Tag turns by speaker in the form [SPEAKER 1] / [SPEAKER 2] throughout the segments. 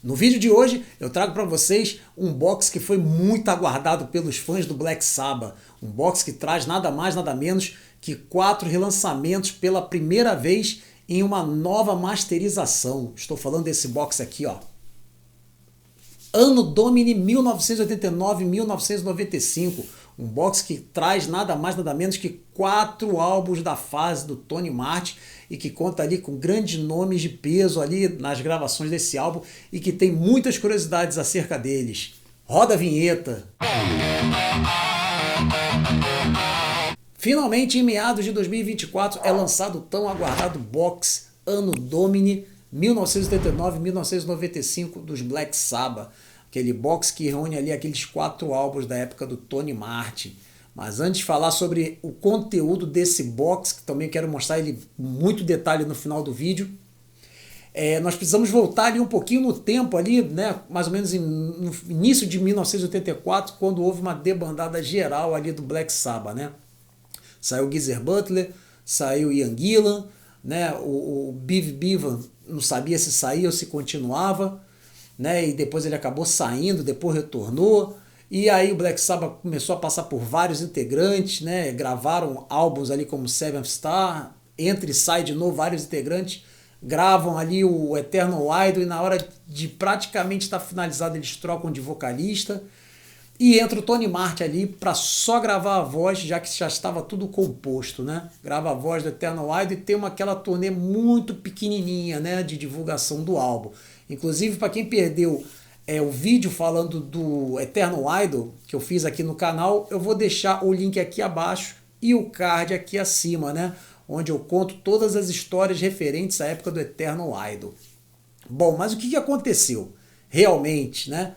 [SPEAKER 1] No vídeo de hoje eu trago para vocês um box que foi muito aguardado pelos fãs do Black Sabbath. Um box que traz nada mais nada menos que 4 relançamentos pela primeira vez em uma nova masterização. Estou falando desse box aqui, ó. Anno Domini 1989-1995. Um box que traz nada mais nada menos que 4 álbuns da fase do Tony Martin e que conta ali com grandes nomes de peso ali nas gravações desse álbum e que tem muitas curiosidades acerca deles. Roda a vinheta! Finalmente, em meados de 2024, é lançado o tão aguardado box Anno Domini 1989-1995 dos Black Sabbath. Aquele box que reúne ali aqueles 4 álbuns da época do Tony Martin. Mas antes de falar sobre o conteúdo desse box, que também quero mostrar ele com muito detalhe no final do vídeo, nós precisamos voltar ali um pouquinho no tempo ali, né, mais ou menos no início de 1984, quando houve uma debandada geral ali do Black Sabbath, né? Saiu Geezer Butler, saiu Ian Gillan, né? O Biff Bevan não sabia se saía ou se continuava, né? E depois ele acabou saindo, depois retornou. E aí o Black Sabbath começou a passar por vários integrantes, né? Gravaram álbuns ali como Seventh Star, entra e sai de novo vários integrantes, gravam ali o Eternal Idol e na hora de praticamente estar finalizado eles trocam de vocalista. E entra o Tony Martin ali para só gravar a voz, já que já estava tudo composto, né? Grava a voz do Eternal Idol e tem aquela turnê muito pequenininha, né, de divulgação do álbum. Inclusive, para quem perdeu o vídeo falando do Eternal Idol, que eu fiz aqui no canal, eu vou deixar o link aqui abaixo e o card aqui acima, né? Onde eu conto todas as histórias referentes à época do Eternal Idol. Bom, mas o que aconteceu? Realmente, né?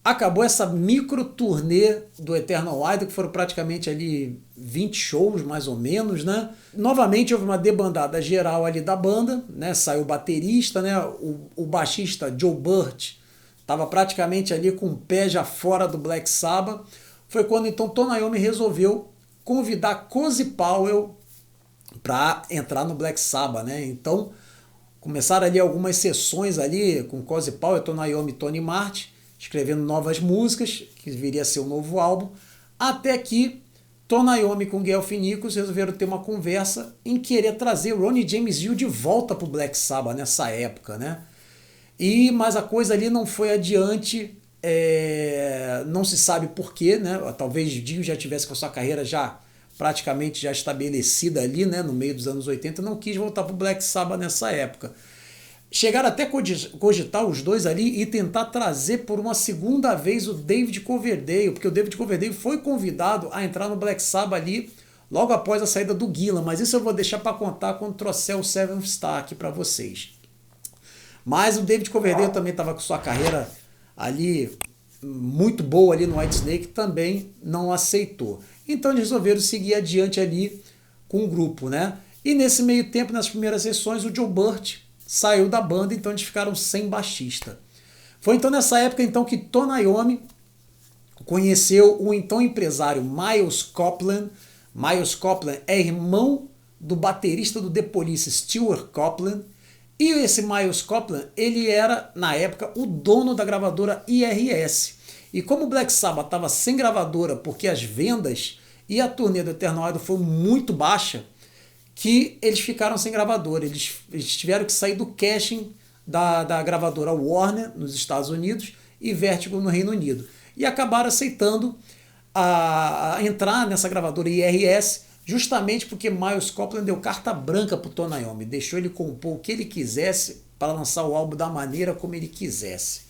[SPEAKER 1] Acabou essa micro turnê do Eternal Idol, que foram praticamente ali 20 shows, mais ou menos, né? Novamente houve uma debandada geral ali da banda, né? Saiu o baterista, né? O baixista Joe Burt estava praticamente ali com o pé já fora do Black Sabbath. Foi quando então Tony Iommi resolveu convidar Cozy Powell para entrar no Black Sabbath, né? Então começaram ali algumas sessões ali com Cozy Powell, Tony Iommi e Tony Martin, escrevendo novas músicas, que viria a ser um novo álbum, até que Tony Iommi com Gail Finicus resolveram ter uma conversa em querer trazer Ronnie James Dio de volta para o Black Sabbath nessa época, né? Mas a coisa ali não foi adiante, não se sabe porquê, né? Talvez Dio já tivesse com a sua carreira praticamente já estabelecida ali, né? No meio dos anos 80, não quis voltar para o Black Sabbath nessa época. Chegaram até cogitar os dois ali e tentar trazer por uma segunda vez o David Coverdale, porque o David Coverdale foi convidado a entrar no Black Sabbath ali logo após a saída do Gillan, mas isso eu vou deixar para contar quando trouxer o Seventh Star aqui para vocês. Mas o David Coverdale também estava com sua carreira ali muito boa ali no Whitesnake, também não aceitou. Então eles resolveram seguir adiante ali com o grupo, né? E nesse meio tempo, nas primeiras sessões, o Joe Burt saiu da banda, então eles ficaram sem baixista. Foi então nessa época então que Tony Iommi conheceu o então empresário Miles Copland. Miles Copland é irmão do baterista do The Police, Stewart Copeland. E esse Miles Copland, ele era, na época, o dono da gravadora IRS. E como o Black Sabbath estava sem gravadora, porque as vendas e a turnê do Eternal Idol foi muito baixa, que eles ficaram sem gravadora. Eles tiveram que sair do casting da gravadora Warner, nos Estados Unidos, e Vertigo, no Reino Unido. E acabaram aceitando a entrar nessa gravadora IRS, justamente porque Miles Copland deu carta branca para o Tony Iommi, deixou ele compor o que ele quisesse para lançar o álbum da maneira como ele quisesse.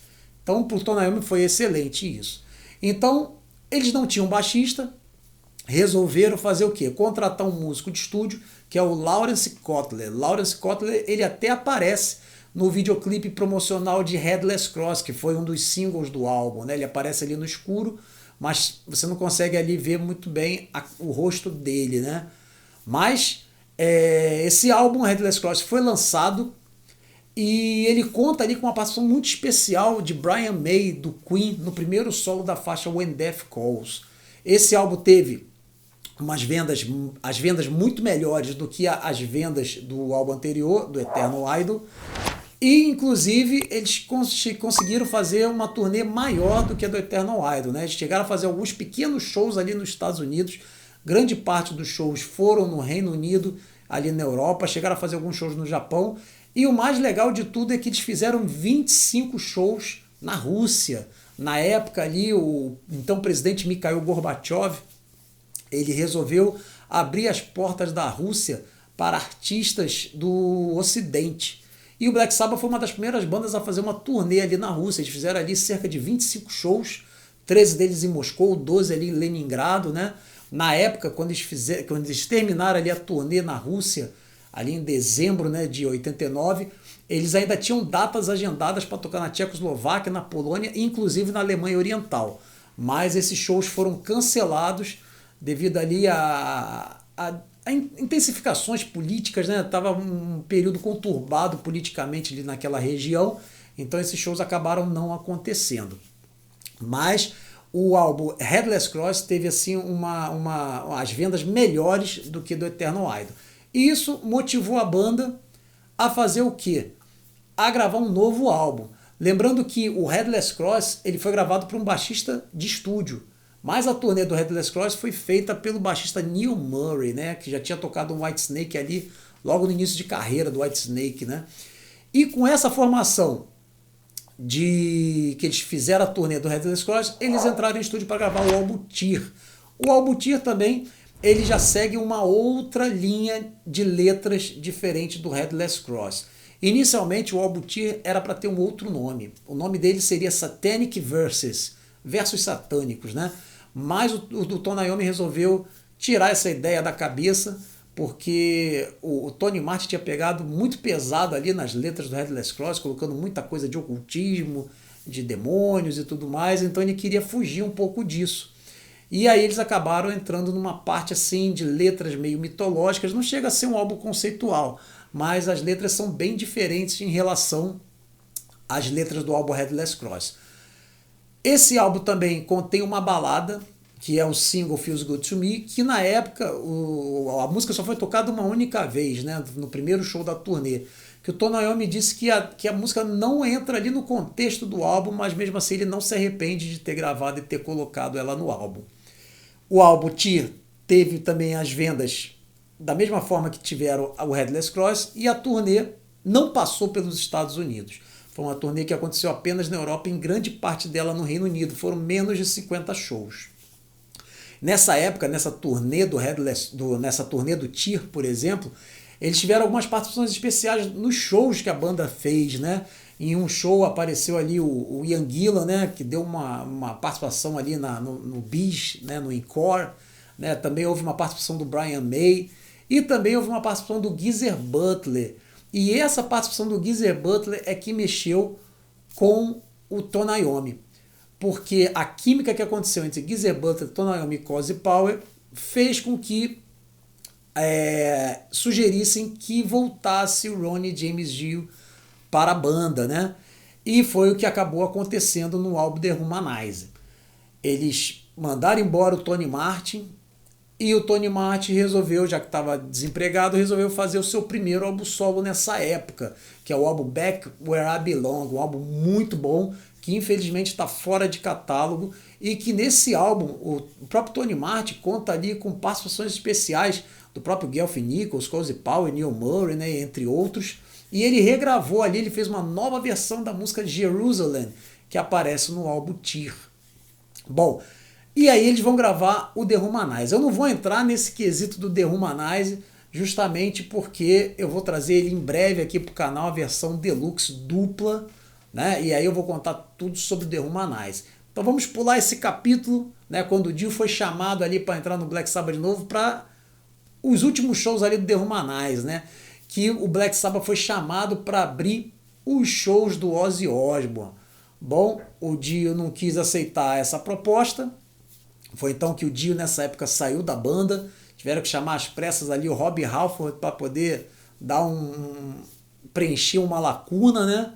[SPEAKER 1] Então, para o Tony Iommi foi excelente isso. Então, eles não tinham baixista, resolveram fazer o quê? Contratar um músico de estúdio, que é o Lawrence Cutler. Lawrence Cutler, ele até aparece no videoclipe promocional de Headless Cross, que foi um dos singles do álbum, né? Ele aparece ali no escuro, mas você não consegue ali ver muito bem o rosto dele, né? Mas esse álbum, Headless Cross, foi lançado e ele conta ali com uma participação muito especial de Brian May, do Queen, no primeiro solo da faixa When Death Calls. Esse álbum teve as vendas muito melhores do que as vendas do álbum anterior, do Eternal Idol. E, inclusive, eles conseguiram fazer uma turnê maior do que a do Eternal Idol, né? Eles chegaram a fazer alguns pequenos shows ali nos Estados Unidos. Grande parte dos shows foram no Reino Unido, ali na Europa. Chegaram a fazer alguns shows no Japão. E o mais legal de tudo é que eles fizeram 25 shows na Rússia. Na época ali, o então presidente Mikhail Gorbachev, ele resolveu abrir as portas da Rússia para artistas do Ocidente. E o Black Sabbath foi uma das primeiras bandas a fazer uma turnê ali na Rússia. Eles fizeram ali cerca de 25 shows, 13 deles em Moscou, 12 ali em Leningrado, né? Na época, quando eles terminaram ali a turnê na Rússia, ali em dezembro, né, de 89, eles ainda tinham datas agendadas para tocar na Tchecoslováquia, na Polônia e inclusive na Alemanha Oriental. Mas esses shows foram cancelados devido ali a intensificações políticas, né? Tava um período conturbado politicamente ali naquela região, então esses shows acabaram não acontecendo. Mas o álbum Headless Cross teve assim as vendas melhores do que do Eternal Idol. E isso motivou a banda a fazer o quê? A gravar um novo álbum. Lembrando que o Headless Cross ele foi gravado por um baixista de estúdio. Mas a turnê do Headless Cross foi feita pelo baixista Neil Murray, né, que já tinha tocado um Whitesnake ali logo no início de carreira do Whitesnake, né? E com essa formação que eles fizeram a turnê do Headless Cross, eles entraram em estúdio para gravar o álbum Tear. O álbum Tear também ele já segue uma outra linha de letras diferente do Headless Cross. Inicialmente o álbum Tear era para ter um outro nome. O nome dele seria Satanic Verses, versos satânicos, né? Mas o Tony Iommi resolveu tirar essa ideia da cabeça, porque o Tony Martin tinha pegado muito pesado ali nas letras do Headless Cross, colocando muita coisa de ocultismo, de demônios e tudo mais, então ele queria fugir um pouco disso. E aí eles acabaram entrando numa parte assim de letras meio mitológicas, não chega a ser um álbum conceitual, mas as letras são bem diferentes em relação às letras do álbum Headless Cross. Esse álbum também contém uma balada, que é o single Feels Good To Me, que na época a música só foi tocada uma única vez, né, no primeiro show da turnê. Que o Tony Iommi disse que a música não entra ali no contexto do álbum, mas mesmo assim ele não se arrepende de ter gravado e ter colocado ela no álbum. O álbum Tear teve também as vendas da mesma forma que tiveram o Headless Cross, e a turnê não passou pelos Estados Unidos. Foi uma turnê que aconteceu apenas na Europa, em grande parte dela no Reino Unido. Foram menos de 50 shows. Nessa época, nessa turnê do Tear, por exemplo, eles tiveram algumas participações especiais nos shows que a banda fez, né? Em um show apareceu ali o Ian Gillan, né? Que deu uma participação ali no Bis, né? No Encore, né? Também houve uma participação do Brian May e também houve uma participação do Geezer Butler. E essa participação do Geezer Butler é que mexeu com o Tony Iommi, porque a química que aconteceu entre Geezer Butler, Tony Iommi e Cozy Powell fez com que sugerissem que voltasse o Ronnie James Dio para a banda, né? E foi o que acabou acontecendo no álbum The Humanizer. Eles mandaram embora o Tony Martin, e o Tony Martin resolveu, já que estava desempregado, resolveu fazer o seu primeiro álbum solo nessa época, que é o álbum Back Where I Belong, um álbum muito bom, que infelizmente está fora de catálogo, e que nesse álbum o próprio Tony Martin conta ali com participações especiais do próprio Gelf Nichols, Cozy Powell, Neil Murray, né, entre outros, e ele regravou ali, ele fez uma nova versão da música Jerusalem, que aparece no álbum Tear. Bom, e aí eles vão gravar o The Humanizer. Eu não vou entrar nesse quesito do The Humanizer, justamente porque eu vou trazer ele em breve aqui para o canal, a versão deluxe dupla, né? E aí eu vou contar tudo sobre o The Humanizer. Então vamos pular esse capítulo, né? Quando o Dio foi chamado ali para entrar no Black Sabbath de novo, para os últimos shows ali do The Humanizer, né? Que o Black Sabbath foi chamado para abrir os shows do Ozzy Osbourne. Bom, o Dio não quis aceitar essa proposta. Foi então que o Dio nessa época saiu da banda, tiveram que chamar às pressas ali o Rob Halford para poder dar preencher uma lacuna, né?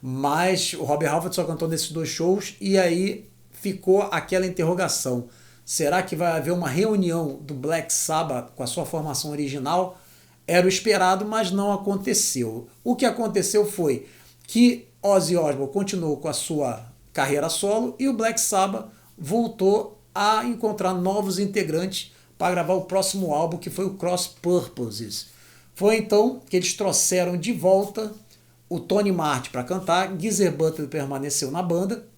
[SPEAKER 1] Mas o Rob Halford só cantou nesses 2 shows, e aí ficou aquela interrogação: será que vai haver uma reunião do Black Sabbath com a sua formação original? Era o esperado, mas não aconteceu. O que aconteceu foi que Ozzy Osbourne continuou com a sua carreira solo e o Black Sabbath voltou a encontrar novos integrantes para gravar o próximo álbum, que foi o Cross Purposes. Foi então que eles trouxeram de volta o Tony Martin para cantar, Geezer Butler permaneceu na banda,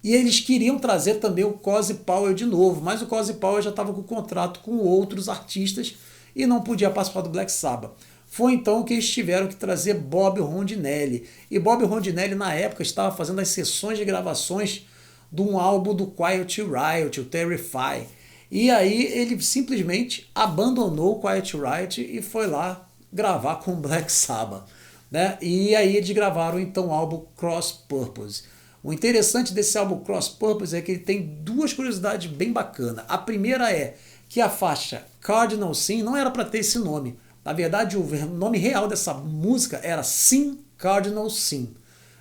[SPEAKER 1] e eles queriam trazer também o Cozy Powell de novo, mas o Cozy Powell já estava com contrato com outros artistas e não podia participar do Black Sabbath. Foi então que eles tiveram que trazer Bob Rondinelli. E Bob Rondinelli, na época, estava fazendo as sessões de gravações de um álbum do Quiet Riot, o Terrify. E aí ele simplesmente abandonou o Quiet Riot e foi lá gravar com o Black Sabbath, né? E aí eles gravaram então o álbum Cross Purpose. O interessante desse álbum Cross Purpose é que ele tem duas curiosidades bem bacanas. A primeira é que a faixa Cardinal Sin não era para ter esse nome. Na verdade, o nome real dessa música era Sin Cardinal Sin.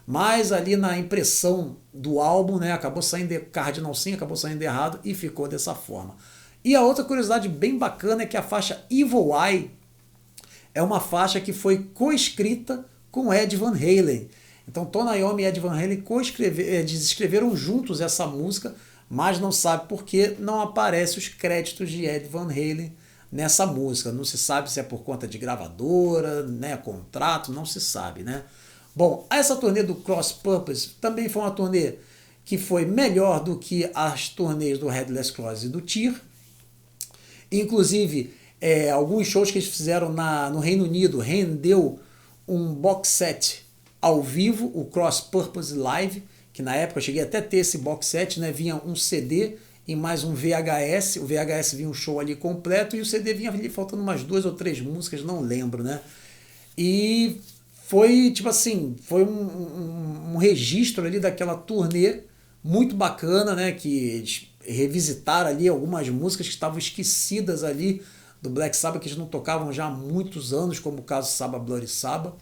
[SPEAKER 1] Mas ali na impressão do álbum, né, acabou saindo Cardinal Sin, acabou saindo errado e ficou dessa forma. E a outra curiosidade bem bacana é que a faixa Evil Eye é uma faixa que foi coescrita com Ed Van Halen. Então Tony Iommi e Ed Van Halen eles escreveram juntos essa música, mas não sabe por que não aparecem os créditos de Ed Van Halen nessa música. Não se sabe se é por conta de gravadora, né, contrato, não se sabe, né? Bom, essa turnê do Cross Purpose também foi uma turnê que foi melhor do que as turnês do Headless Cross e do Tyr. Inclusive, alguns shows que eles fizeram no Reino Unido rendeu um box set ao vivo, o Cross Purpose Live, que na época eu cheguei até a ter esse box set, né? Vinha um CD e mais um VHS. O VHS vinha um show ali completo e o CD vinha ali faltando umas 2 ou 3 músicas, não lembro, né? E foi tipo assim, foi um registro ali daquela turnê muito bacana, né? Que eles revisitaram ali algumas músicas que estavam esquecidas ali do Black Sabbath, que eles não tocavam já há muitos anos, como o caso Sabbath Bloody Sabbath.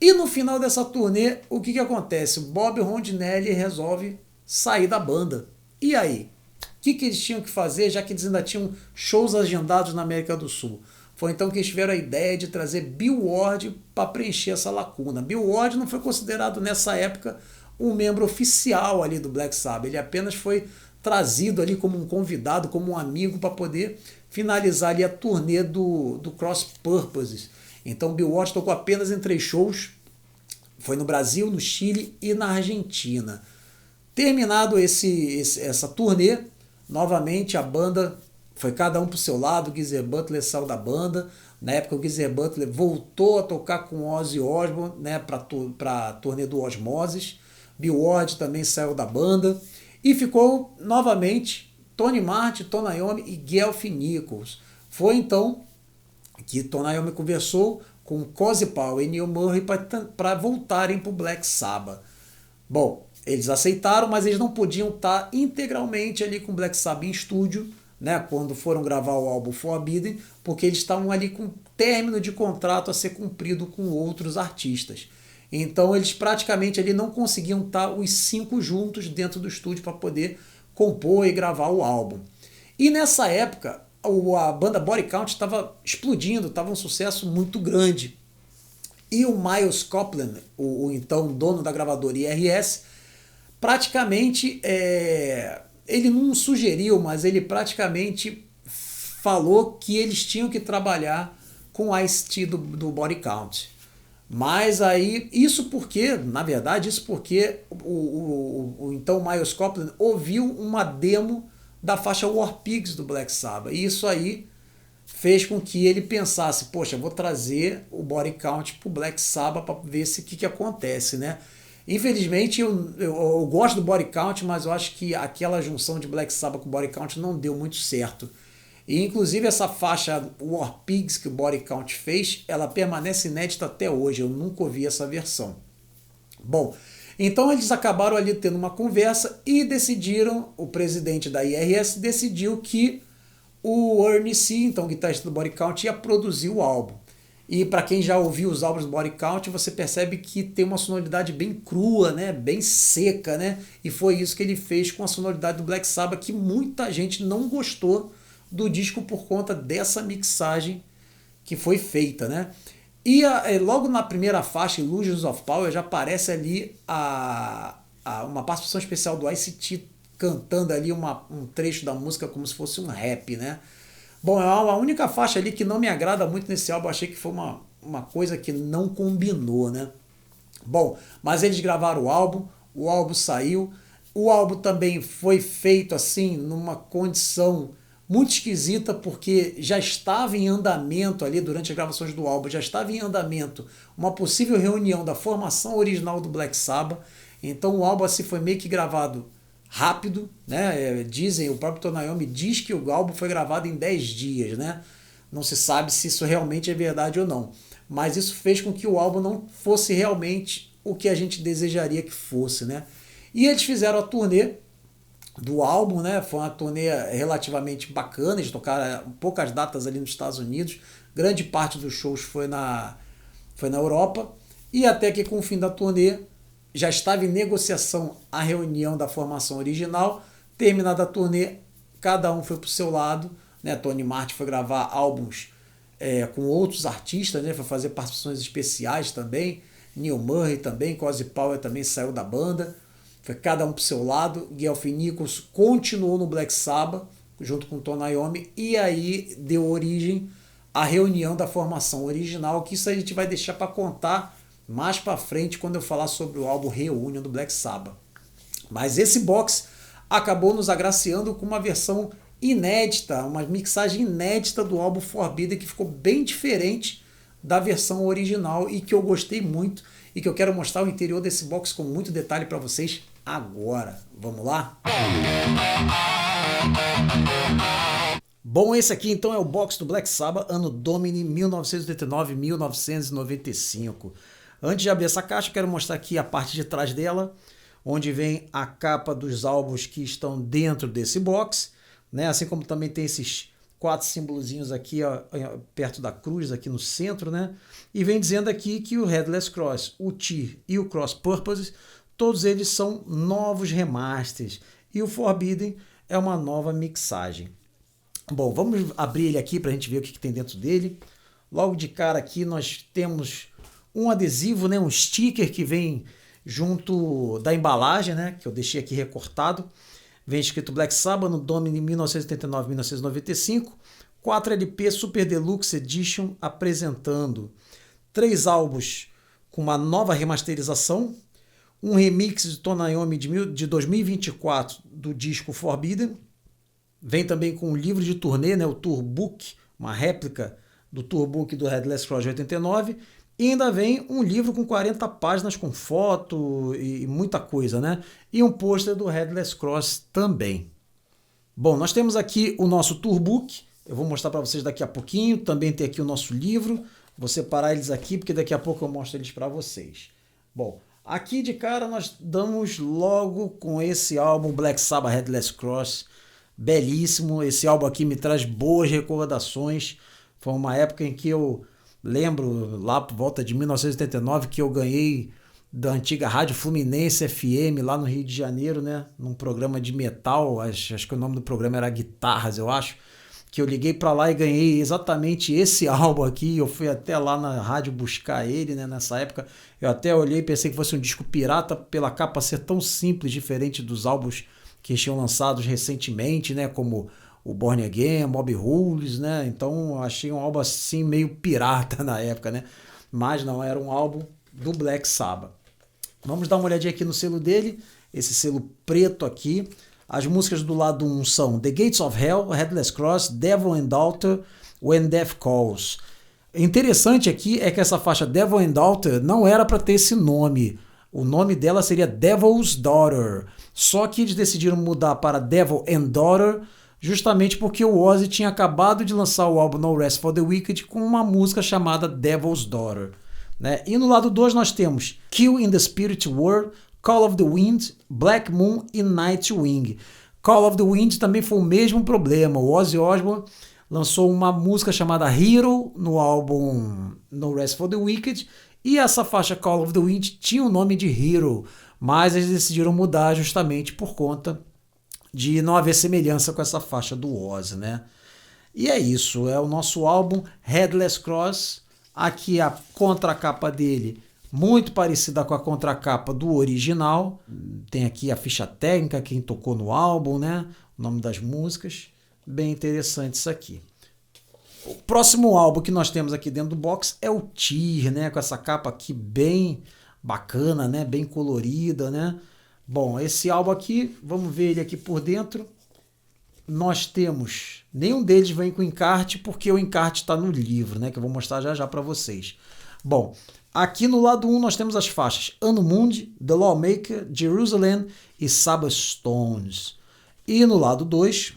[SPEAKER 1] E no final dessa turnê, o que acontece? Bob Rondinelli resolve sair da banda. E aí? O que eles tinham que fazer, já que eles ainda tinham shows agendados na América do Sul? Foi então que eles tiveram a ideia de trazer Bill Ward para preencher essa lacuna. Bill Ward não foi considerado nessa época um membro oficial ali do Black Sabbath. Ele apenas foi trazido ali como um convidado, como um amigo, para poder finalizar ali a turnê do Cross Purposes. Então Bill Ward tocou apenas em 3 shows. Foi no Brasil, no Chile e na Argentina. Terminado essa turnê, novamente a banda foi cada um para o seu lado. O Geezer Butler saiu da banda. Na época o Geezer Butler voltou a tocar com Ozzy Osbourne, né, para a turnê do Osmosis. Bill Ward também saiu da banda. E ficou novamente Tony Martin, Tony Iommi e Guelph Nichols. Foi então que Tony Iommi conversou com Cozy Powell e Neil Murray para voltarem para o Black Sabbath. Bom, eles aceitaram, mas eles não podiam estar integralmente ali com o Black Sabbath em estúdio, né, quando foram gravar o álbum Forbidden, porque eles estavam ali com término de contrato a ser cumprido com outros artistas. Então eles praticamente ali não conseguiam estar os 5 juntos dentro do estúdio para poder compor e gravar o álbum. E nessa época a banda Body Count estava explodindo, estava um sucesso muito grande. E o Miles Copland, o então dono da gravadora IRS, praticamente, ele não sugeriu, mas ele praticamente falou que eles tinham que trabalhar com o Ice-T do Body Count. Mas aí, isso porque o então Miles Copland ouviu uma demo da faixa War Pigs do Black Sabbath. E isso aí fez com que ele pensasse, poxa, vou trazer o Body Count pro Black Sabbath para ver o que acontece, né? Infelizmente eu gosto do Body Count, mas eu acho que aquela junção de Black Sabbath com Body Count não deu muito certo. E inclusive essa faixa War Pigs que o Body Count fez, ela permanece inédita até hoje, eu nunca ouvi essa versão. Bom, então eles acabaram ali tendo uma conversa e decidiram, o presidente da IRS decidiu que o Ernie C., então o guitarrista do Body Count, ia produzir o álbum. E para quem já ouviu os álbuns do Body Count, você percebe que tem uma sonoridade bem crua, né? Bem seca, né? E foi isso que ele fez com a sonoridade do Black Sabbath, que muita gente não gostou do disco por conta dessa mixagem que foi feita, né? E logo na primeira faixa, Illusions of Power, já aparece ali uma participação especial do Ice-T cantando ali um trecho da música como se fosse um rap, né? Bom, é a única faixa ali que não me agrada muito nesse álbum, achei que foi uma coisa que não combinou, né? Bom, mas eles gravaram o álbum saiu, o álbum também foi feito assim, numa condição muito esquisita, porque já estava em andamento ali, durante as gravações do álbum, já estava em andamento uma possível reunião da formação original do Black Sabbath, então o álbum assim foi meio que gravado rápido, né? Dizem, o próprio Tony Iommi diz que o álbum foi gravado em 10 dias, né? Não se sabe se isso realmente é verdade ou não, mas isso fez com que o álbum não fosse realmente o que a gente desejaria que fosse, né? E eles fizeram a turnê do álbum, né? Foi uma turnê relativamente bacana, eles tocaram poucas datas ali nos Estados Unidos, grande parte dos shows foi na Europa, e até que com o fim da turnê já estava em negociação a reunião da formação original. Terminada a turnê, cada um foi para o seu lado, né? Tony Martin foi gravar álbuns com outros artistas, né? Foi fazer participações especiais também, Neil Murray também, Cozy Powell também saiu da banda, foi cada um para o seu lado. Gelfin Nichols continuou no Black Sabbath junto com Tony Iommi, e aí deu origem à reunião da formação original, que isso a gente vai deixar para contar mais para frente quando eu falar sobre o álbum Reunion do Black Sabbath. Mas esse box acabou nos agraciando com uma versão inédita, uma mixagem inédita do álbum Forbidden, que ficou bem diferente da versão original e que eu gostei muito e que eu quero mostrar o interior desse box com muito detalhe para vocês agora. Vamos lá? Bom, esse aqui então é o box do Black Sabbath, ano Domini 1989-1995. Antes de abrir essa caixa, eu quero mostrar aqui a parte de trás dela, onde vem a capa dos álbuns que estão dentro desse box, né? Assim como também tem esses 4 símbolozinhos aqui, ó, perto da cruz, aqui no centro, né? E vem dizendo aqui que o Headless Cross, o T e o Cross Purposes, todos eles são novos remasters, e o Forbidden é uma nova mixagem. Bom, vamos abrir ele aqui para a gente ver o que tem dentro dele. Logo de cara aqui nós temos um adesivo, né, um sticker que vem junto da embalagem, né, que eu deixei aqui recortado. Vem escrito Black Sabbath no Domini 1989-1995, 4 LP Super Deluxe Edition, apresentando 3 álbuns com uma nova remasterização, um remix de Tony Iommi de 2024 do disco Forbidden. Vem também com um livro de turnê, né, o Tour Book, uma réplica do Tour Book do Headless Cross de 89, e ainda vem um livro com 40 páginas com foto e muita coisa, né? E um pôster do Headless Cross também. Bom, nós temos aqui o nosso Tour Book, eu vou mostrar para vocês daqui a pouquinho, também tem aqui o nosso livro, vou separar eles aqui porque daqui a pouco eu mostro eles para vocês. Bom, aqui de cara nós damos logo com esse álbum Black Sabbath Headless Cross, belíssimo. Esse álbum aqui me traz boas recordações. Foi uma época em que eu lembro, lá por volta de 1989, que eu ganhei da antiga Rádio Fluminense FM, lá no Rio de Janeiro, né? Num programa de metal, acho que o nome do programa era Guitarras, eu acho. Que eu liguei para lá e ganhei exatamente esse álbum aqui. Eu fui até lá na rádio buscar ele, né? Nessa época eu até olhei e pensei que fosse um disco pirata, pela capa ser tão simples, diferente dos álbuns que tinham lançados recentemente, né, como o Born Again, Mob Rules, né? Então eu achei um álbum assim meio pirata na época, né? Mas não, era um álbum do Black Sabbath. Vamos dar uma olhadinha aqui no selo dele, esse selo preto aqui. As músicas do lado 1 são The Gates of Hell, Headless Cross, Devil and Daughter, When Death Calls. Interessante aqui é que essa faixa Devil and Daughter não era para ter esse nome. O nome dela seria Devil's Daughter. Só que eles decidiram mudar para Devil and Daughter justamente porque o Ozzy tinha acabado de lançar o álbum No Rest for the Wicked com uma música chamada Devil's Daughter, né? E no lado 2 nós temos Kill in the Spirit World, Call of the Wind, Black Moon e Nightwing. Call of the Wind também foi o mesmo problema. O Ozzy Osbourne lançou uma música chamada Hero no álbum No Rest for the Wicked, e essa faixa Call of the Wind tinha o nome de Hero, mas eles decidiram mudar justamente por conta de não haver semelhança com essa faixa do Ozzy, né? E é isso, é o nosso álbum Headless Cross, Aqui a contracapa dele, muito parecida com a contracapa do original. Tem aqui a ficha técnica, quem tocou no álbum, né? O nome das músicas. Bem interessante isso aqui. O próximo álbum que nós temos aqui dentro do box é o Tear, né? Com essa capa aqui bem bacana, né? Bem colorida, né? Bom, esse álbum aqui, vamos ver ele aqui por dentro. Nós temos, nenhum deles vem com encarte, porque o encarte está no livro, né? Que eu vou mostrar já já para vocês. Bom, aqui no lado 1 nós temos as faixas Anumundi, The Lawmaker, Jerusalem e Sabbath Stones. E no lado 2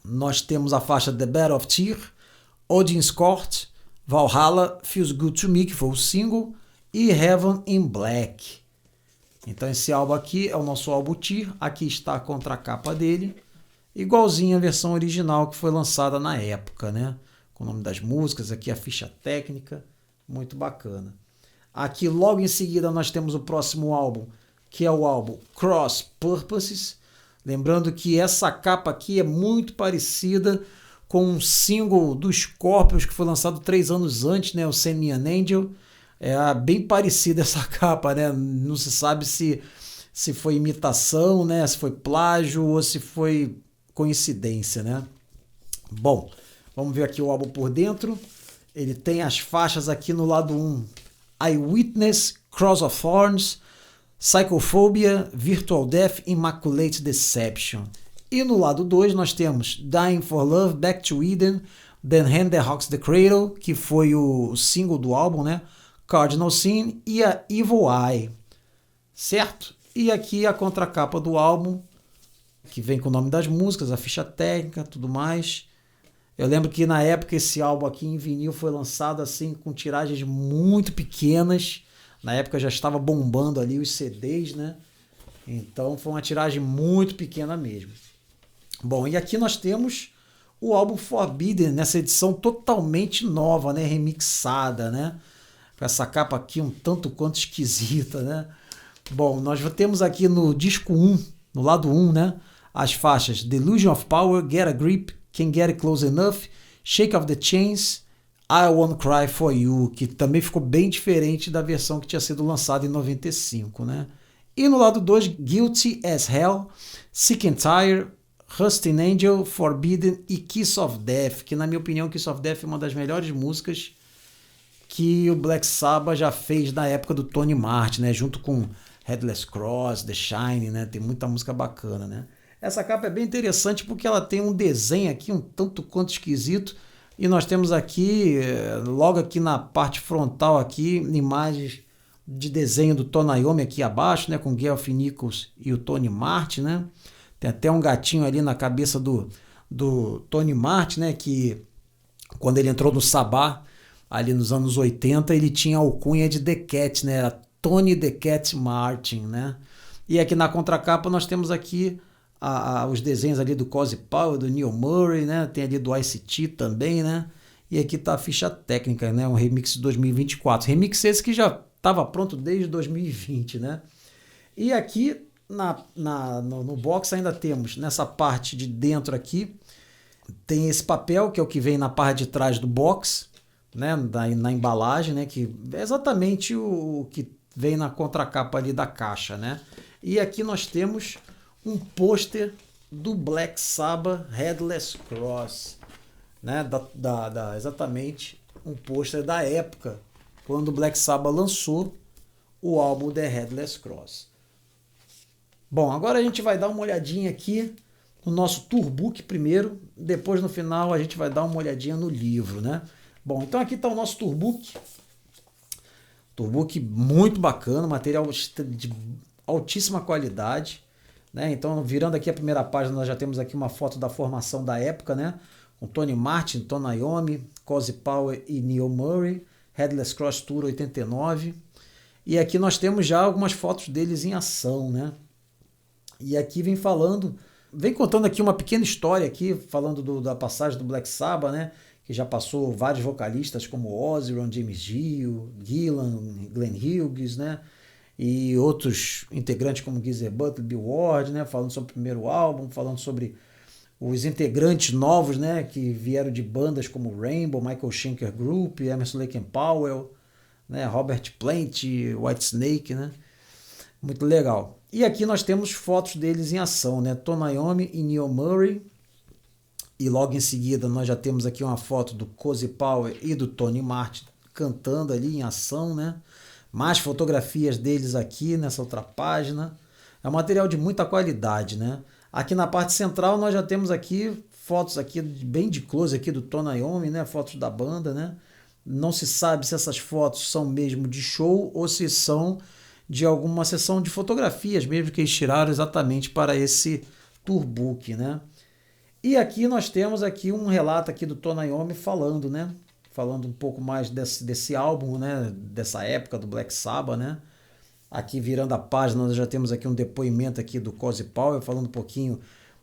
[SPEAKER 1] nós temos a faixa The Bed of Tear, Odin's Court, Valhalla, Feels Good to Me, que foi o single, e Heaven in Black. Então esse álbum aqui é o nosso álbum Tear, aqui está a contracapa dele, igualzinho à versão original que foi lançada na época, né? Com o nome das músicas, aqui a ficha técnica, muito bacana. Aqui logo em seguida nós temos o próximo álbum, que é o álbum Cross Purposes. Lembrando que essa capa aqui é muito parecida com um single do Scorpions que foi lançado 3 anos antes, né? O Send Me an Angel. É bem parecida essa capa, né? Não se sabe se foi imitação, né? Se foi plágio ou se foi coincidência, né? Bom, vamos ver aqui o álbum por dentro. Ele tem as faixas aqui no lado 1. Eyewitness, Cross of Thorns, Psychophobia, Virtual Death, Immaculate Deception. E no lado 2 nós temos Dying for Love, Back to Eden, Then Hand That Rocks the Cradle, que foi o single do álbum, né? Cardinal Sin e a Evil Eye, certo? E aqui a contracapa do álbum, que vem com o nome das músicas, a ficha técnica, tudo mais. Eu lembro que na época esse álbum aqui em vinil foi lançado assim com tiragens muito pequenas. Na época já estava bombando ali os CDs, né? Então foi uma tiragem muito pequena mesmo. Bom, e aqui nós temos o álbum Forbidden, nessa edição totalmente nova, né? Remixada, né? Com essa capa aqui um tanto quanto esquisita, né? Bom, nós temos aqui no disco 1, no lado 1, né? As faixas Delusion of Power, Get a Grip, Can't Get It Close Enough, Shake Off the Chains, I Won't Cry For You, que também ficou bem diferente da versão que tinha sido lançada em 95, né? E no lado 2, Guilty as Hell, Sick and Tired, Rusting Angel, Forbidden e Kiss of Death, que na minha opinião Kiss of Death é uma das melhores músicas que o Black Sabbath já fez na época do Tony Martin, né? Junto com Headless Cross, The Shine, né? Tem muita música bacana, né? Essa capa é bem interessante porque ela tem um desenho aqui um tanto quanto esquisito e nós temos aqui, logo aqui na parte frontal aqui, imagens de desenho do Tony Iommi aqui abaixo, né? Com Geoff Nichols e o Tony Martin, né? Tem até um gatinho ali na cabeça do Tony Martin, né? Que quando ele entrou no Sabbath, ali nos anos 80, ele tinha a alcunha de The Cat, né? Era Tony The Cat Martin, né? E aqui na contracapa nós temos aqui os desenhos ali do Cozy Powell, do Neil Murray, né? Tem ali do ICT também, né? E aqui tá a ficha técnica, né? Um remix de 2024. Remix esse que já estava pronto desde 2020, né? E aqui no box ainda temos, nessa parte de dentro aqui, tem esse papel, que é o que vem na parte de trás do box, né? Na embalagem, né? Que é exatamente o que vem na contracapa ali da caixa, né? E aqui nós temos um pôster do Black Sabbath Headless Cross, né? Exatamente um pôster da época quando o Black Sabbath lançou o álbum The Headless Cross. Bom, agora a gente vai dar uma olhadinha aqui no nosso tourbook primeiro, depois no final a gente vai dar uma olhadinha no livro, né? Bom, então aqui está o nosso tourbook. Tourbook muito bacana, material de altíssima qualidade, né? Então, virando aqui a primeira página, nós já temos aqui uma foto da formação da época, né? Com Tony Martin, Tony Iommi, Cozy Powell e Neil Murray, Headless Cross Tour 89. E aqui nós temos já algumas fotos deles em ação, né? E aqui vem contando aqui uma pequena história aqui, falando da passagem do Black Sabbath, né? Que já passou vários vocalistas como Ozzy, Ron James Dio, Gillan, Glenn Hughes, né? E outros integrantes como Geezer Butler, Bill Ward, né? Falando sobre o primeiro álbum, falando sobre os integrantes novos, né, que vieram de bandas como Rainbow, Michael Schenker Group, Emerson Lake and Powell, né, Robert Plant, Whitesnake, né? Muito legal. E aqui nós temos fotos deles em ação, né? Tony Iommi e Neil Murray. E logo em seguida nós já temos aqui uma foto do Cozy Powell e do Tony Martin cantando ali em ação, né? Mais fotografias deles aqui nessa outra página. É um material de muita qualidade, né? Aqui na parte central nós já temos aqui fotos aqui bem de close aqui do Tony Iommi, né? Fotos da banda, né? Não se sabe se essas fotos são mesmo de show ou se são de alguma sessão de fotografias mesmo que eles tiraram exatamente para esse tourbook, né? E aqui nós temos aqui um relato aqui do Tony Iommi falando, né? Falando um pouco mais desse álbum, né? Dessa época do Black Sabbath, né? Aqui virando a página nós já temos aqui um depoimento aqui do Cozy Powell falando um pouquinho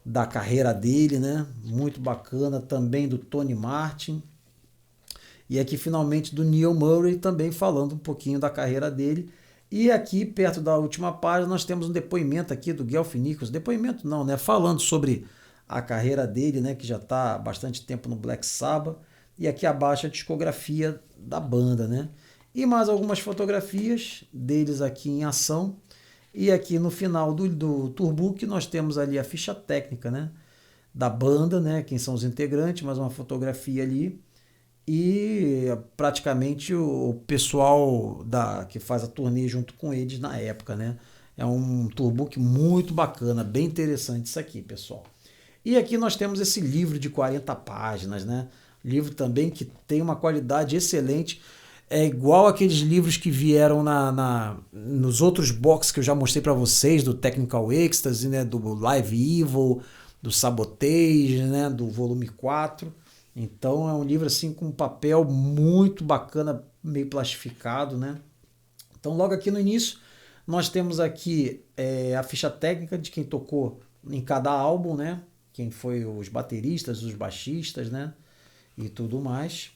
[SPEAKER 1] da carreira dele, né? Muito bacana, também do Tony Martin. E aqui finalmente do Neil Murray também falando um pouquinho da carreira dele. E aqui perto da última página nós temos um depoimento aqui do Gelf Nichols, depoimento não, né? Falando sobre a carreira dele, né? Que já está há bastante tempo no Black Sabbath. E aqui abaixo a discografia da banda, né? E mais algumas fotografias deles aqui em ação. E aqui no final do tourbook nós temos ali a ficha técnica, né? Da banda, né? Quem são os integrantes, mais uma fotografia ali. E praticamente o pessoal que faz a turnê junto com eles na época, né? É um tourbook muito bacana, bem interessante isso aqui, pessoal. E aqui nós temos esse livro de 40 páginas, né? Livro também que tem uma qualidade excelente. É igual aqueles livros que vieram nos outros boxes que eu já mostrei para vocês, do Technical Ecstasy, né? Do Live Evil, do Sabotage, né? Do volume 4. Então é um livro assim com um papel muito bacana, meio plastificado, né? Então logo aqui no início nós temos aqui a ficha técnica de quem tocou em cada álbum, né? Quem foi os bateristas, os baixistas, né? E tudo mais.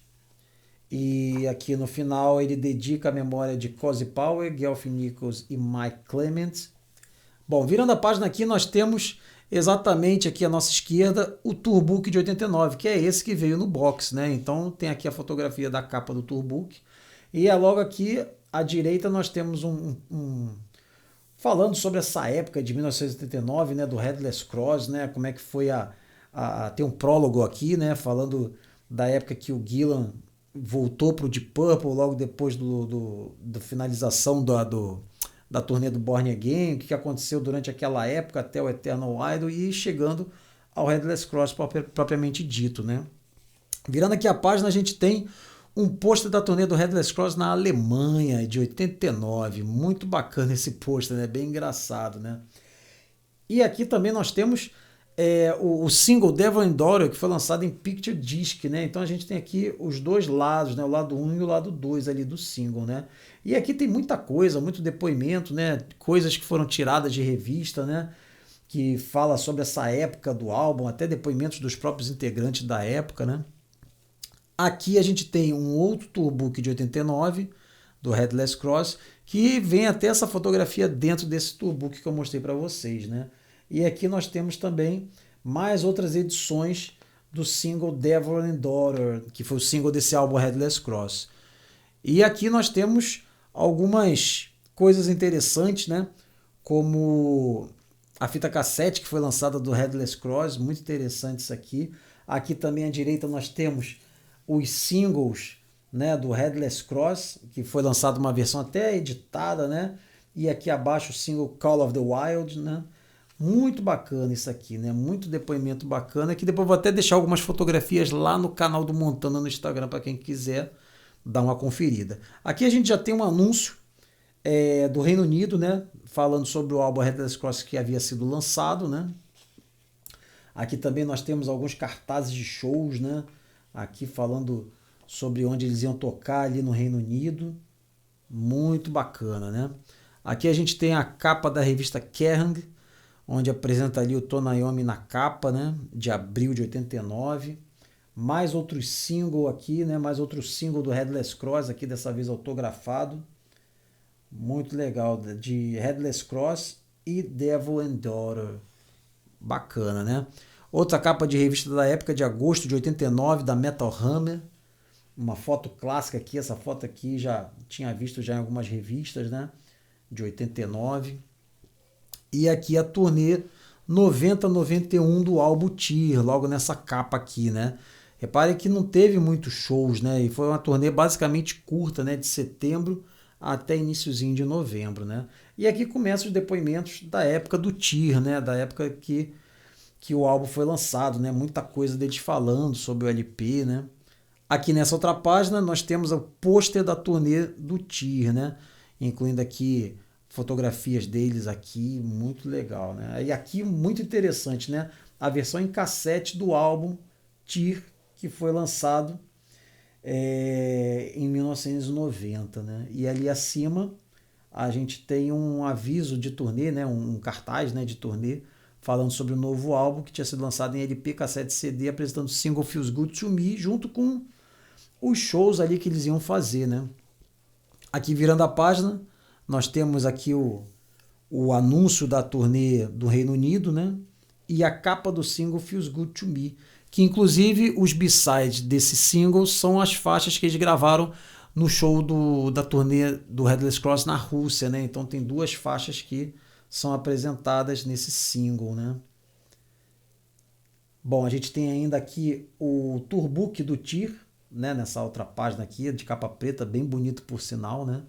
[SPEAKER 1] E aqui no final ele dedica a memória de Cozy Powell, Gelf Nichols e Mike Clement. Bom, virando a página aqui nós temos exatamente aqui à nossa esquerda o Tourbook de 89, que é esse que veio no box, né? Então tem aqui a fotografia da capa do Tourbook. E logo aqui à direita nós temos falando sobre essa época de 1989, né, do Headless Cross, né, como é que foi tem um prólogo aqui, né, falando da época que o Gillan voltou para o Deep Purple logo depois da finalização da turnê do Born Again, o que aconteceu durante aquela época até o Eternal Idol e chegando ao Headless Cross propriamente dito, né. Virando aqui a página a gente tem um pôster da turnê do Headless Cross na Alemanha, de 89. Muito bacana esse pôster, né? Bem engraçado, né? E aqui também nós temos o single Devil and Daughter, que foi lançado em Picture Disc, né? Então a gente tem aqui os dois lados, né? O lado 1 e o lado 2 ali do single, né? E aqui tem muita coisa, muito depoimento, né? Coisas que foram tiradas de revista, né? Que fala sobre essa época do álbum, até depoimentos dos próprios integrantes da época, né? Aqui a gente tem um outro Tourbook de 89, do Headless Cross, que vem até essa fotografia dentro desse Tourbook que eu mostrei para vocês, né? E aqui nós temos também mais outras edições do single Devil and Daughter, que foi o single desse álbum Headless Cross. E aqui nós temos algumas coisas interessantes, né? Como a fita cassete que foi lançada do Headless Cross, muito interessante isso aqui. Aqui também à direita nós temos os singles, né, do Headless Cross, que foi lançado uma versão até editada, né? E aqui abaixo o single Call of the Wild, né? Muito bacana isso aqui, né? Muito depoimento bacana, que depois vou até deixar algumas fotografias lá no canal do Montana no Instagram para quem quiser dar uma conferida. Aqui a gente já tem um anúncio do Reino Unido, né? Falando sobre o álbum Headless Cross que havia sido lançado, né? Aqui também nós temos alguns cartazes de shows, né? Aqui falando sobre onde eles iam tocar ali no Reino Unido. Muito bacana, né? Aqui a gente tem a capa da revista Kerrang, onde apresenta ali o Tony Iommi na capa, né? De abril de 89. Mais outros single aqui, né? Mais outro single do Headless Cross, aqui dessa vez autografado. Muito legal, de Headless Cross e Devil and Daughter. Bacana, né? Outra capa de revista da época, de agosto de 89, da Metal Hammer. Uma foto clássica aqui, essa foto aqui já tinha visto já em algumas revistas, né? De 89. E aqui a turnê 90-91 do álbum Tear, logo nessa capa aqui, né? Repare que não teve muitos shows, né? E foi uma turnê basicamente curta, né? De setembro até iniciozinho de novembro, né? E aqui começam os depoimentos da época do Tear, né? Da época que o álbum foi lançado, né? Muita coisa deles falando sobre o LP, né? Aqui nessa outra página nós temos o pôster da turnê do Tear, né? Incluindo aqui fotografias deles aqui, muito legal, né? E aqui muito interessante, né? A versão em cassete do álbum Tear, que foi lançado em 1990, né? E ali acima a gente tem um aviso de turnê, né? Um cartaz, né, de turnê, falando sobre o novo álbum que tinha sido lançado em LP, cassete e CD, apresentando o single Feels Good to Me, junto com os shows ali que eles iam fazer, né? Aqui virando a página, nós temos aqui o anúncio da turnê do Reino Unido, né? E a capa do single Feels Good to Me, que inclusive os B-sides desse single são as faixas que eles gravaram no show da turnê do Headless Cross na Rússia, né? Então tem duas faixas que são apresentadas nesse single, né? Bom, a gente tem ainda aqui o tourbook do Tear, né, nessa outra página aqui, de capa preta, bem bonito por sinal, né?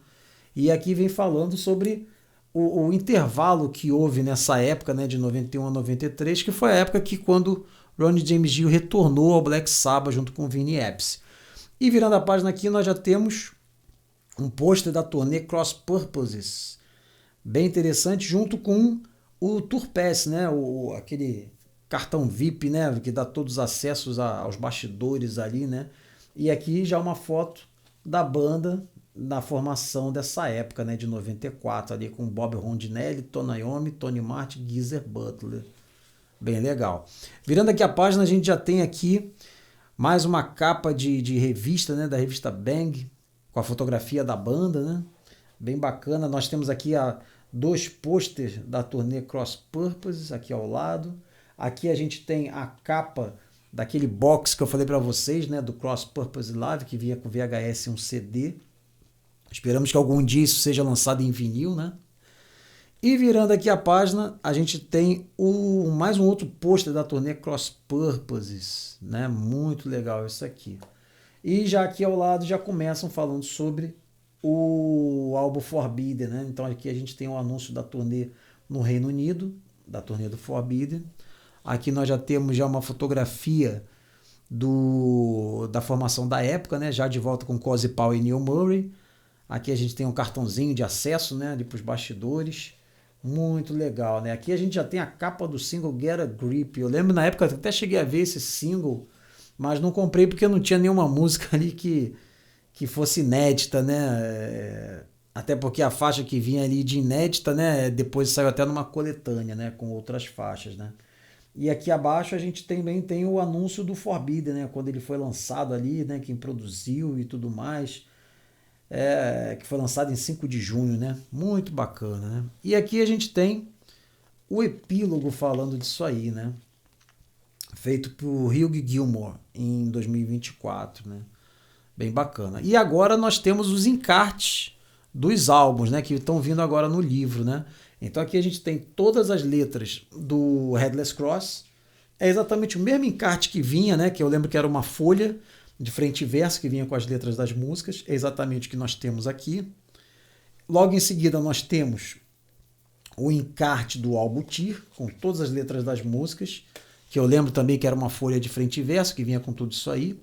[SPEAKER 1] E aqui vem falando sobre o intervalo que houve nessa época, né, de 91 a 93, que foi a época que quando Ronnie James Dio retornou ao Black Sabbath junto com Vinnie Appice. E virando a página aqui, nós já temos um pôster da turnê Cross Purposes, bem interessante, junto com o Tour Pass, né, aquele cartão VIP, né, que dá todos os acessos aos bastidores ali, né? E aqui já uma foto da banda na formação dessa época, né, de 94, ali com Bob Rondinelli, Tony Iommi, Tony Martin, Geezer Butler. Bem legal. Virando aqui a página, a gente já tem aqui mais uma capa de revista, né, da revista Bang, com a fotografia da banda, né? Bem bacana. Nós temos aqui dois pôsteres da turnê Cross Purposes aqui ao lado. Aqui a gente tem a capa daquele box que eu falei para vocês, né, do Cross Purpose Live, que vinha com VHS e um CD. Esperamos que algum dia isso seja lançado em vinil, né? E virando aqui a página, a gente tem mais um outro pôster da turnê Cross Purposes, né? Muito legal isso aqui. E já aqui ao lado já começam falando sobre o álbum Forbidden, né? Então aqui a gente tem o anúncio da turnê no Reino Unido, da turnê do Forbidden. Aqui nós já temos já uma fotografia da formação da época, né? Já de volta com Cozy Powell e Neil Murray. Aqui a gente tem um cartãozinho de acesso, né, ali para os bastidores. Muito legal, né? Aqui a gente já tem a capa do single Get a Grip. Eu lembro na época, até cheguei a ver esse single, mas não comprei porque não tinha nenhuma música ali que fosse inédita, né? Até porque a faixa que vinha ali de inédita, né, depois saiu até numa coletânea, né, com outras faixas, né? E aqui abaixo a gente também tem o anúncio do Forbidden, né, quando ele foi lançado ali, né, quem produziu e tudo mais, que foi lançado em 5 de junho, né? Muito bacana, né? E aqui a gente tem o epílogo falando disso aí, né? Feito por Hugh Gilmore em 2024, né? Bem bacana. E agora nós temos os encartes dos álbuns, né, que estão vindo agora no livro, né? Então aqui a gente tem todas as letras do Headless Cross. É exatamente o mesmo encarte que vinha, né, que eu lembro que era uma folha de frente e verso que vinha com as letras das músicas. É exatamente o que nós temos aqui. Logo em seguida nós temos o encarte do álbum Tear, com todas as letras das músicas, que eu lembro também que era uma folha de frente e verso que vinha com tudo isso aí.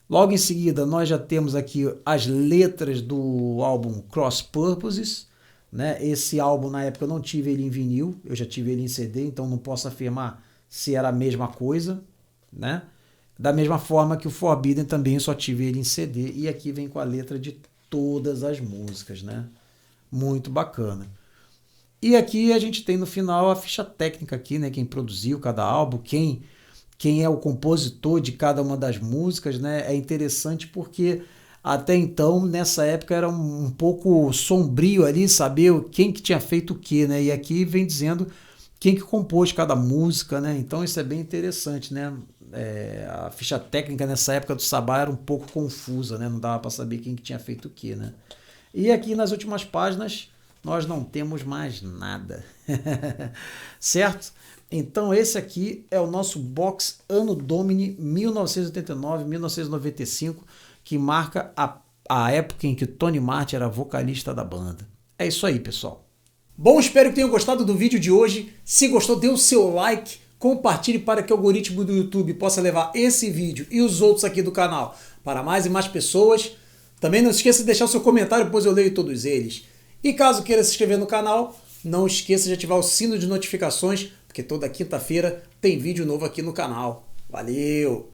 [SPEAKER 1] Logo em seguida, nós já temos aqui as letras do álbum Cross Purposes, né? Esse álbum, na época, eu não tive ele em vinil, eu já tive ele em CD, então não posso afirmar se era a mesma coisa, né? Da mesma forma que o Forbidden também só tive ele em CD, e aqui vem com a letra de todas as músicas, né? Muito bacana. E aqui a gente tem no final a ficha técnica aqui, né? Quem produziu cada álbum, quem é o compositor de cada uma das músicas, né? É interessante porque até então, nessa época, era um pouco sombrio ali saber quem que tinha feito o quê, né? E aqui vem dizendo quem que compôs cada música, né? Então isso é bem interessante, né? A ficha técnica nessa época do Sabá era um pouco confusa, né? Não dava para saber quem que tinha feito o que, né? E aqui nas últimas páginas nós não temos mais nada, certo? Então esse aqui é o nosso box Anno Domini 1989-1995, que marca a época em que o Tony Martin era vocalista da banda. É isso aí, pessoal. Bom, espero que tenham gostado do vídeo de hoje. Se gostou, dê o seu like, compartilhe para que o algoritmo do YouTube possa levar esse vídeo e os outros aqui do canal para mais e mais pessoas. Também não esqueça de deixar o seu comentário, pois eu leio todos eles. E caso queira se inscrever no canal, não esqueça de ativar o sino de notificações, porque toda quinta-feira tem vídeo novo aqui no canal. Valeu!